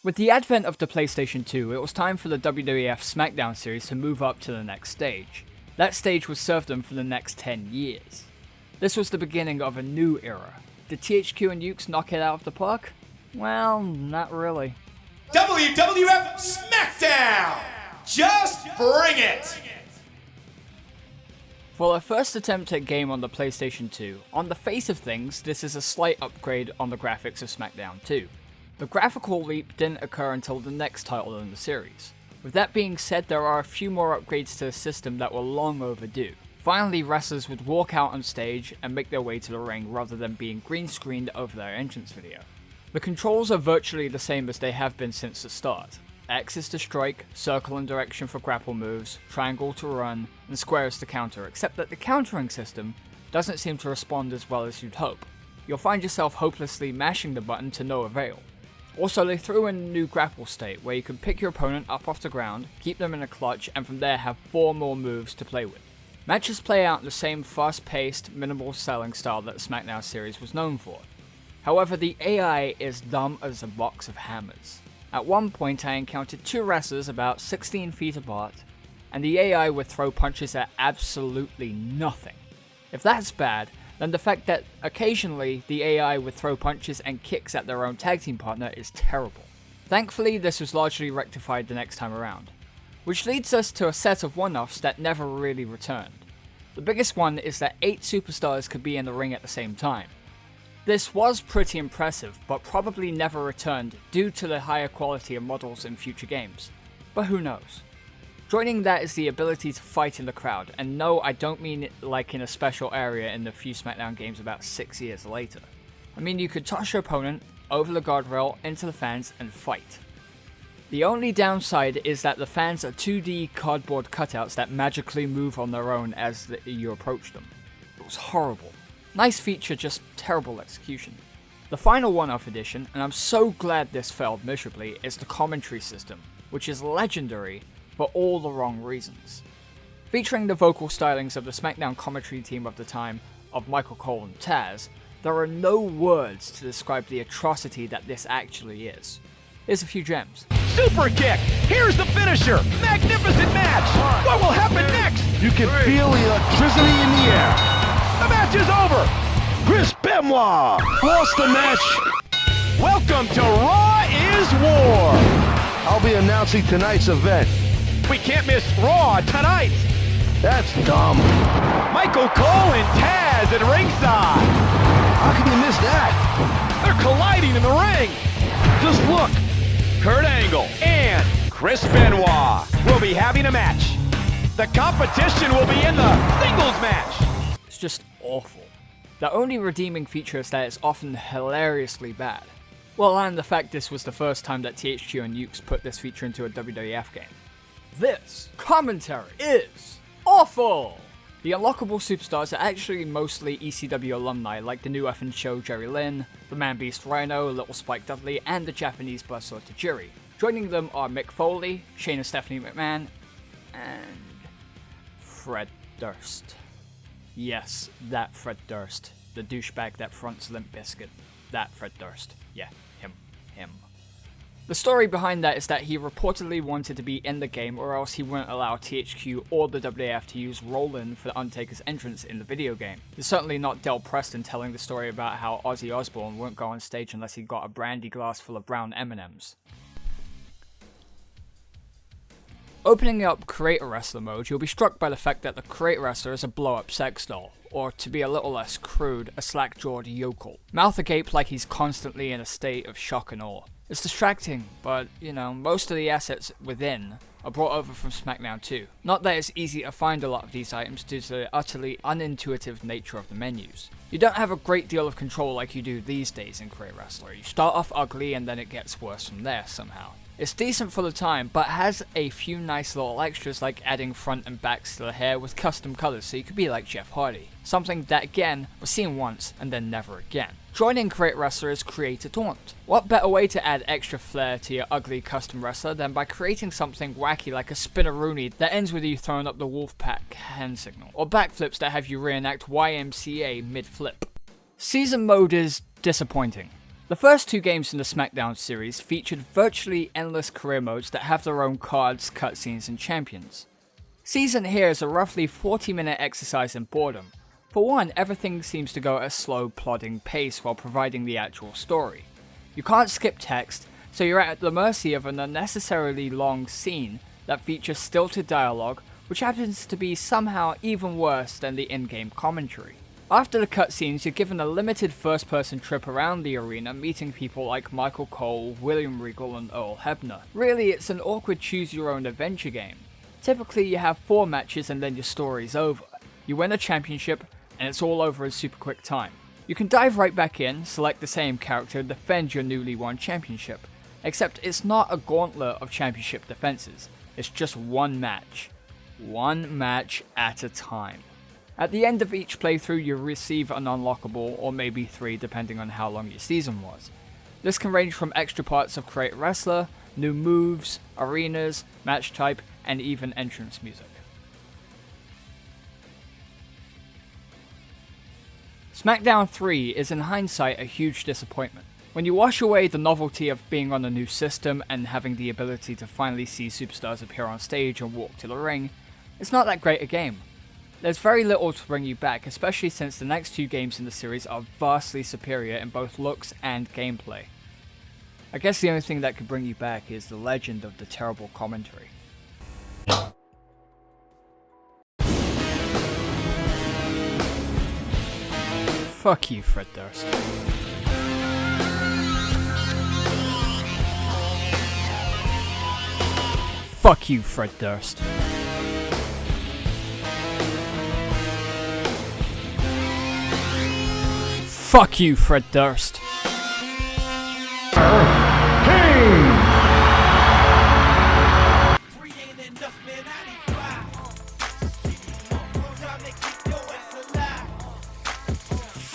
With the advent of the PlayStation 2, it was time for the WWF Smackdown series to move up to the next stage. That stage would serve them for the next 10 years. This was the beginning of a new era. Did THQ and Ukes knock it out of the park? Well, not really. WWF Smackdown! Just bring it! For their first attempt at game on the PlayStation 2, on the face of things, this is a slight upgrade on the graphics of Smackdown 2. The graphical leap didn't occur until the next title in the series. With that being said, there are a few more upgrades to the system that were long overdue. Finally, wrestlers would walk out on stage and make their way to the ring rather than being green screened over their entrance video. The controls are virtually the same as they have been since the start. X is to strike, circle and direction for grapple moves, triangle to run, and square is to counter, except that the countering system doesn't seem to respond as well as you'd hope. You'll find yourself hopelessly mashing the button to no avail. Also, they threw in a new grapple state, where you can pick your opponent up off the ground, keep them in a clutch, and from there have 4 more moves to play with. Matches play out in the same fast-paced, minimal selling style that the SmackDown series was known for. However, the AI is dumb as a box of hammers. At one point I encountered 2 wrestlers about 16 feet apart, and the AI would throw punches at absolutely nothing. If that's bad, then the fact that occasionally the AI would throw punches and kicks at their own tag team partner is terrible. Thankfully, this was largely rectified the next time around. Which leads us to a set of one-offs that never really returned. The biggest one is that 8 superstars could be in the ring at the same time. This was pretty impressive, but probably never returned due to the higher quality of models in future games. But who knows? Joining that is the ability to fight in the crowd, and no, I don't mean it like in a special area in the few SmackDown games about 6 years later. I mean you could toss your opponent over the guardrail into the fans and fight. The only downside is that the fans are 2D cardboard cutouts that magically move on their own as you approach them. It was horrible. Nice feature, just terrible execution. The final one-off addition, and I'm so glad this failed miserably, is the commentary system, which is legendary for all the wrong reasons. Featuring the vocal stylings of the SmackDown commentary team of the time of Michael Cole and Taz, there are no words to describe the atrocity that this actually is. Here's a few gems. Super kick! Here's the finisher! Magnificent match! What will happen next? You can feel the electricity in the air. The match is over! Chris Benoit lost the match. Welcome to Raw is War! I'll be announcing tonight's event. We can't miss Raw tonight! That's dumb. Michael Cole and Taz at ringside! How can you miss that? They're colliding in the ring! Just look! Kurt Angle and Chris Benoit will be having a match. The competition will be in the singles match. It's just awful. The only redeeming feature is that it's often hilariously bad. Well, and the fact this was the first time that THQ and Ukes put this feature into a WWF game. This commentary is awful! The unlockable superstars are actually mostly ECW alumni like the new effing show Jerry Lynn, the Man-Beast Rhino, Little Spike Dudley, and the Japanese Buzzsaw Tajiri. Joining them are Mick Foley, Shane and Stephanie McMahon, and Fred Durst. Yes, that Fred Durst. The douchebag that fronts Limp Bizkit. That Fred Durst. Yeah, him. The story behind that is that he reportedly wanted to be in the game or else he wouldn't allow THQ or the WWF to use Rollin for the Undertaker's entrance in the video game. It's certainly not Del Preston telling the story about how Ozzy Osbourne wouldn't go on stage unless he got a brandy glass full of brown M&Ms. Opening up Create a Wrestler mode, you'll be struck by the fact that the Create a Wrestler is a blow-up sex doll, or to be a little less crude, a slack-jawed yokel. Mouth agape like he's constantly in a state of shock and awe. It's distracting, but, most of the assets within are brought over from SmackDown 2. Not that it's easy to find a lot of these items due to the utterly unintuitive nature of the menus. You don't have a great deal of control like you do these days in Create a Wrestler. You start off ugly and then it gets worse from there somehow. It's decent for the time, but has a few nice little extras like adding front and backs to the hair with custom colors so you could be like Jeff Hardy. Something that again was seen once and then never again. Joining Create Wrestler is Create a Taunt. What better way to add extra flair to your ugly custom wrestler than by creating something wacky like a spinneroonie that ends with you throwing up the Wolfpack hand signal, or backflips that have you reenact YMCA mid-flip. Season mode is disappointing. The first 2 games in the Smackdown series featured virtually endless career modes that have their own cards, cutscenes, and champions. Season here is a roughly 40-minute exercise in boredom. For one, everything seems to go at a slow, plodding pace while providing the actual story. You can't skip text, so you're at the mercy of an unnecessarily long scene that features stilted dialogue, which happens to be somehow even worse than the in-game commentary. After the cutscenes, you're given a limited first-person trip around the arena, meeting people like Michael Cole, William Regal, and Earl Hebner. Really, it's an awkward choose-your-own-adventure game. Typically, you have 4 matches and then your story's over. You win a championship, and it's all over in super quick time. You can dive right back in, select the same character, and defend your newly won championship. Except it's not a gauntlet of championship defenses, it's just one match. One match at a time. At the end of each playthrough, you receive an unlockable, or maybe 3 depending on how long your season was. This can range from extra parts of Create Wrestler, new moves, arenas, match type, and even entrance music. Smackdown 3 is in hindsight a huge disappointment. When you wash away the novelty of being on a new system and having the ability to finally see superstars appear on stage and walk to the ring, it's not that great a game. There's very little to bring you back, especially since the next 2 games in the series are vastly superior in both looks and gameplay. I guess the only thing that could bring you back is the legend of the terrible commentary. Fuck you, Fred Durst. Fuck you, Fred Durst. Fuck you, Fred Durst.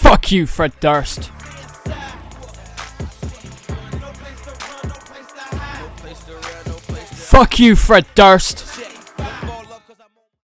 Fuck you, Fred Durst. Fuck you, Fred Durst.